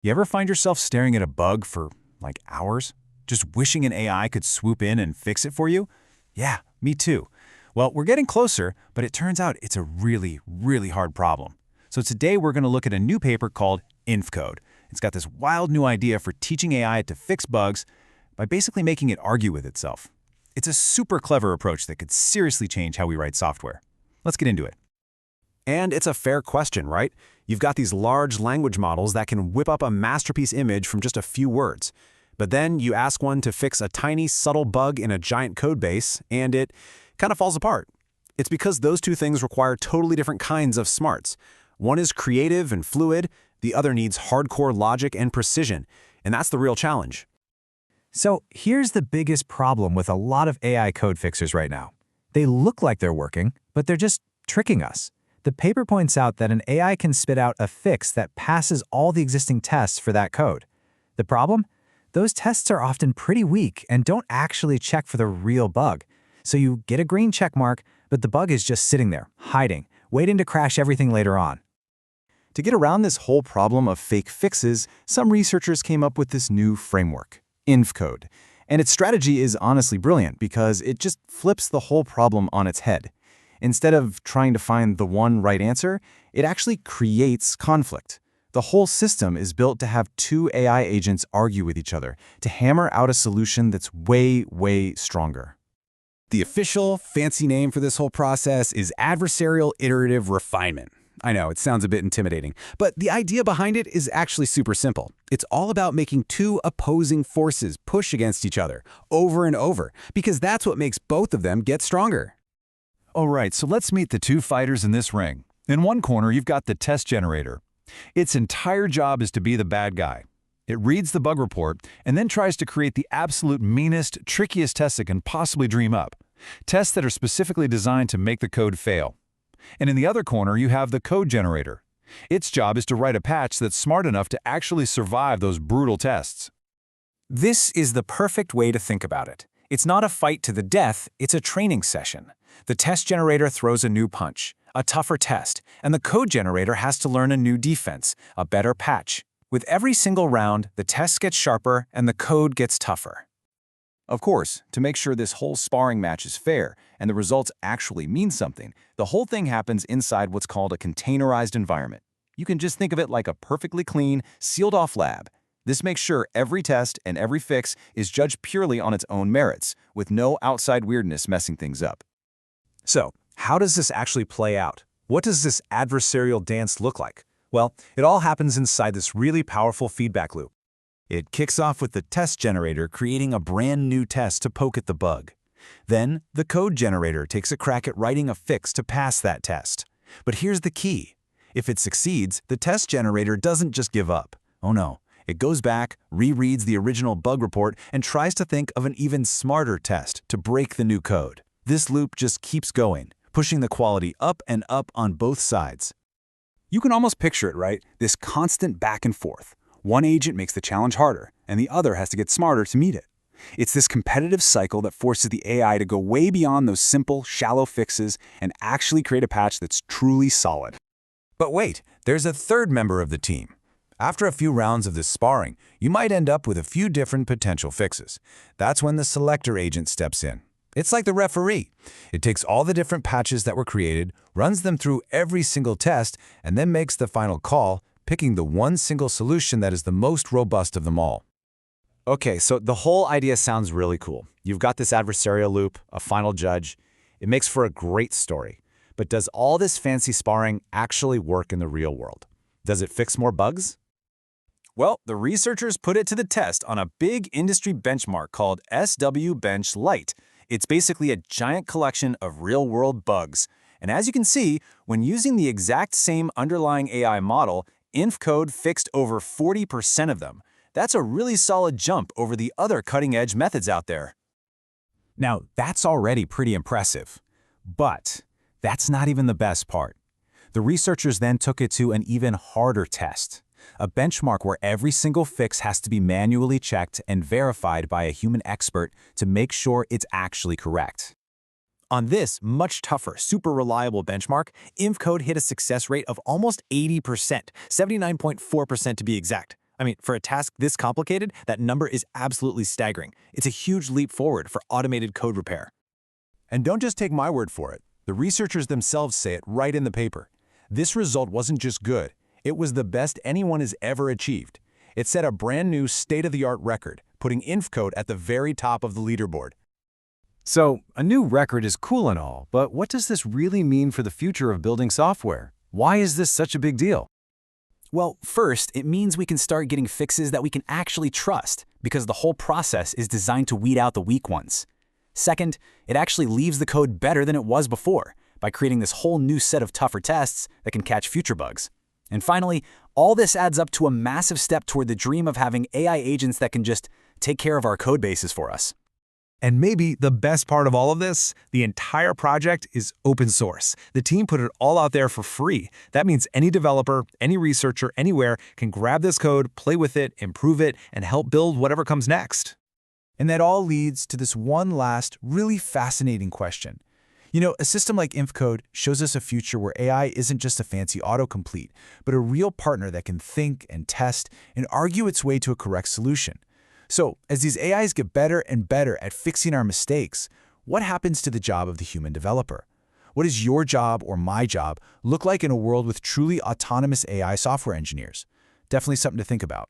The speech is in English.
You ever find yourself staring at a bug for, like, hours? Just wishing an AI could swoop in and fix it for you? Yeah, me too. Well, we're getting closer, but it turns out it's a really, really hard problem. So today we're going to look at a new paper called InfCode. It's got this wild new idea for teaching AI to fix bugs by basically making it argue with itself. It's a super clever approach that could seriously change how we write software. Let's get into it. And it's a fair question, right? You've got these large language models that can whip up a masterpiece image from just a few words. But then you ask one to fix a tiny, subtle bug in a giant code base, and it kind of falls apart. It's because those two things require totally different kinds of smarts. One is creative and fluid, the other needs hardcore logic and precision, and that's the real challenge. So here's the biggest problem with a lot of AI code fixers right now. They look like they're working, but they're just tricking us. The paper points out that an AI can spit out a fix that passes all the existing tests for that code. The problem? Those tests are often pretty weak and don't actually check for the real bug. So you get a green check mark, but the bug is just sitting there, hiding, waiting to crash everything later on. To get around this whole problem of fake fixes, some researchers came up with this new framework, InfCode. And its strategy is honestly brilliant because it just flips the whole problem on its head. Instead of trying to find the one right answer, it actually creates conflict. The whole system is built to have two AI agents argue with each other, to hammer out a solution that's way, way stronger. The official, fancy name for this whole process is Adversarial Iterative Refinement. I know, it sounds a bit intimidating, but the idea behind it is actually super simple. It's all about making two opposing forces push against each other over and over, because that's what makes both of them get stronger. All right, so let's meet the two fighters in this ring. In one corner, you've got the test generator. Its entire job is to be the bad guy. It reads the bug report and then tries to create the absolute meanest, trickiest tests it can possibly dream up. Tests that are specifically designed to make the code fail. And in the other corner, you have the code generator. Its job is to write a patch that's smart enough to actually survive those brutal tests. This is the perfect way to think about it. It's not a fight to the death, it's a training session. The test generator throws a new punch, a tougher test, and the code generator has to learn a new defense, a better patch. With every single round, the tests get sharper and the code gets tougher. Of course, to make sure this whole sparring match is fair and the results actually mean something, the whole thing happens inside what's called a containerized environment. You can just think of it like a perfectly clean, sealed-off lab. This makes sure every test and every fix is judged purely on its own merits, with no outside weirdness messing things up. So, how does this actually play out? What does this adversarial dance look like? Well, it all happens inside this really powerful feedback loop. It kicks off with the test generator creating a brand new test to poke at the bug. Then, the code generator takes a crack at writing a fix to pass that test. But here's the key. If it succeeds, the test generator doesn't just give up. Oh no. It goes back, rereads the original bug report, and tries to think of an even smarter test to break the new code. This loop just keeps going, pushing the quality up and up on both sides. You can almost picture it, right? This constant back and forth. One agent makes the challenge harder, and the other has to get smarter to meet it. It's this competitive cycle that forces the AI to go way beyond those simple, shallow fixes and actually create a patch that's truly solid. But wait, there's a third member of the team. After a few rounds of this sparring, you might end up with a few different potential fixes. That's when the selector agent steps in. It's like the referee. It takes all the different patches that were created, runs them through every single test, and then makes the final call, picking the one single solution that is the most robust of them all. Okay, so the whole idea sounds really cool. You've got this adversarial loop, a final judge. It makes for a great story. But does all this fancy sparring actually work in the real world? Does it fix more bugs? Well, the researchers put it to the test on a big industry benchmark called SWE-bench Lite. It's basically a giant collection of real-world bugs. And as you can see, when using the exact same underlying AI model, InfCode fixed over 40% of them. That's a really solid jump over the other cutting-edge methods out there. Now, that's already pretty impressive. But that's not even the best part. The researchers then took it to an even harder test, a benchmark where every single fix has to be manually checked and verified by a human expert to make sure it's actually correct. On this much tougher, super reliable benchmark, InfCode hit a success rate of almost 80%, 79.4% to be exact. I mean, for a task this complicated, that number is absolutely staggering. It's a huge leap forward for automated code repair. And don't just take my word for it. The researchers themselves say it right in the paper. This result wasn't just good. It was the best anyone has ever achieved. It set a brand new state-of-the-art record, putting InfCode at the very top of the leaderboard. So, a new record is cool and all, but what does this really mean for the future of building software? Why is this such a big deal? Well, first, it means we can start getting fixes that we can actually trust, because the whole process is designed to weed out the weak ones. Second, it actually leaves the code better than it was before, by creating this whole new set of tougher tests that can catch future bugs. And finally, all this adds up to a massive step toward the dream of having AI agents that can just take care of our code bases for us. And maybe the best part of all of this, the entire project is open source. The team put it all out there for free. That means any developer, any researcher, anywhere can grab this code, play with it, improve it, and help build whatever comes next. And that all leads to this one last, really fascinating question. You know, a system like InfCode shows us a future where AI isn't just a fancy autocomplete, but a real partner that can think and test and argue its way to a correct solution. So, as these AIs get better and better at fixing our mistakes, what happens to the job of the human developer? What does your job or my job look like in a world with truly autonomous AI software engineers? Definitely something to think about.